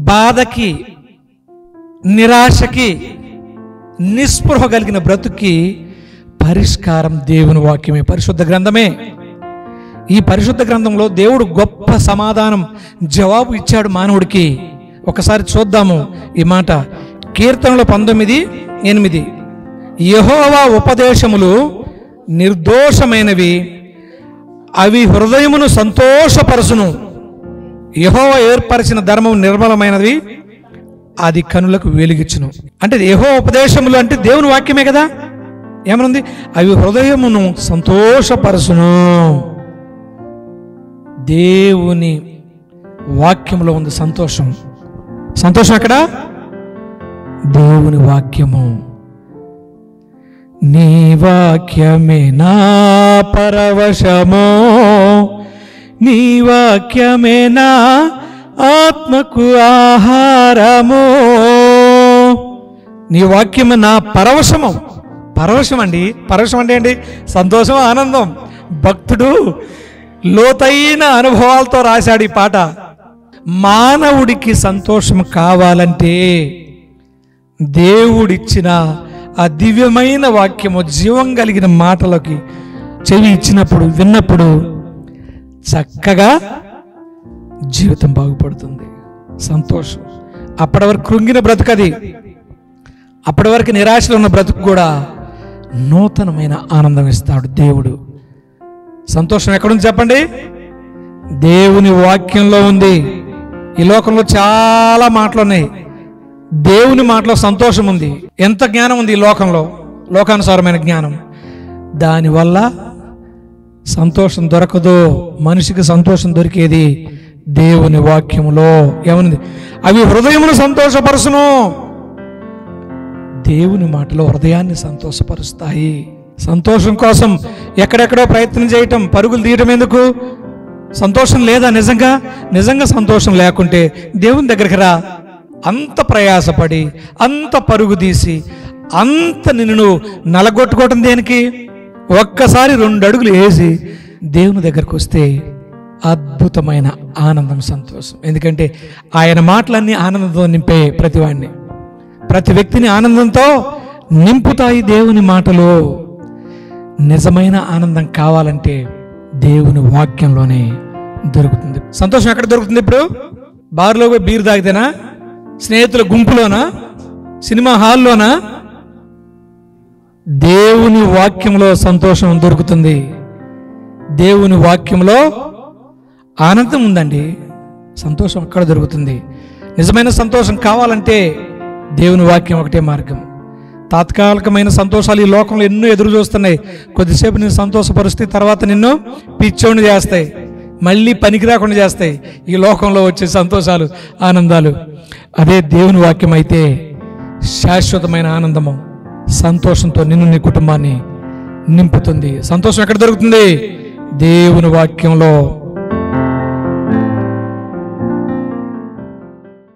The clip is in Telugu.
బాధకి, నిరాశకి, నిస్పృహ కలిగిన బ్రతుక్కి పరిష్కారం దేవుని వాక్యమే, పరిశుద్ధ గ్రంథమే. ఈ పరిశుద్ధ గ్రంథంలో దేవుడు గొప్ప సమాధానం, జవాబు ఇచ్చాడు మానవుడికి. ఒకసారి చూద్దాము ఈ మాట. కీర్తనలు 19:8, యెహోవా ఉపదేశములు నిర్దోషమైనవి, అవి హృదయమును సంతోషపరచును. యెహోవా ఏర్పరిచిన ధర్మం నిర్మలమైనది, అది కనులకు వెలుగిచ్చును. అంటే యెహోవా ఉపదేశములు అంటే దేవుని వాక్యమే కదా. ఏమనుంది? అవి హృదయమును సంతోషపరచును. దేవుని వాక్యములో ఉంది సంతోషం. సంతోషం ఎక్కడ? దేవుని వాక్యము. నీ వాక్యమే నా పరవశమో, నీ వాక్యమే నా ఆత్మకు ఆహారము. నీ వాక్యమే నా పరవశము. పరవశం అండి. పరవశం అంటే ఏంటి? సంతోషం, ఆనందం. భక్తుడు లోతైన అనుభవాలతో రాశాడు ఈ పాట. మానవుడికి సంతోషం కావాలంటే దేవుడిచ్చిన ఆ దివ్యమైన వాక్యము, జీవం కలిగిన మాటలకి చెవి ఇచ్చినప్పుడు, విన్నప్పుడు చక్కగా జీవితం బాగుపడుతుంది. సంతోషం. అప్పటి వరకు కృంగిన బ్రతుకది, అప్పటి వరకు నిరాశలో ఉన్న బ్రతుకు కూడా నూతనమైన ఆనందం ఇస్తాడు దేవుడు. సంతోషం ఎక్కడుంది చెప్పండి? దేవుని వాక్యంలో ఉంది. ఈ లోకంలో చాలా మాటలు ఉన్నాయి, దేవుని మాటలో సంతోషం ఉంది. ఎంత జ్ఞానం ఉంది ఈ లోకంలో, లోకానుసారమైన జ్ఞానం. దానివల్ల సంతోషం దొరకదు. మనిషికి సంతోషం దొరికేది దేవుని వాక్యములో. ఏముంది? అవి హృదయమును సంతోషపరచును. దేవుని మాటలో హృదయాన్ని సంతోషపరుస్తాయి. సంతోషం కోసం ఎక్కడెక్కడో ప్రయత్నం చేయటం, పరుగులు తీయటం ఎందుకు? సంతోషం లేదా? నిజంగా సంతోషం లేకుంటే దేవుని దగ్గరికి రా. అంత ప్రయాసపడి, అంత పరుగు తీసి, అంత నిన్ను నలగొట్టుకోవటం దేనికి? ఒక్కసారి 2 అడుగులు వేసి దేవుని దగ్గరకు వస్తే అద్భుతమైన ఆనందం, సంతోషం. ఎందుకంటే ఆయన మాటలన్నీ ఆనందంతో నింపే ప్రతివాడిని, ప్రతి వ్యక్తిని ఆనందంతో నింపుతాయి దేవుని మాటలు. నిజమైన ఆనందం కావాలంటే దేవుని వాక్యంలోనే దొరుకుతుంది. సంతోషం ఎక్కడ దొరుకుతుంది? ఇప్పుడు బార్లో పోయి బీర్ తాగితేనా? స్నేహితుల గుంపులోనా? సినిమా హాల్లోనా? దేవుని వాక్యంలో సంతోషం దొరుకుతుంది. దేవుని వాక్యంలో ఆనందం ఉందండి. సంతోషం అక్కడ దొరుకుతుంది. నిజమైన సంతోషం కావాలంటే దేవుని వాక్యం ఒకటే మార్గం. తాత్కాలికమైన సంతోషాలు ఈ లోకంలో ఎన్నో ఎదురు చూస్తున్నాయి. కొద్దిసేపు నిన్ను సంతోషపరుస్తే తర్వాత నిన్ను పిచ్చోని చేస్తాయి, మళ్ళీ పనికి రాకుండా చేస్తాయి ఈ లోకంలో వచ్చే సంతోషాలు, ఆనందాలు. అదే దేవుని వాక్యం అయితే శాశ్వతమైన ఆనందము, సంతోషంతో నిన్ను, నీ కుటుంబాన్ని నింపుతుంది. సంతోషం ఎక్కడ దొరుకుతుంది? దేవుని వాక్యంలో.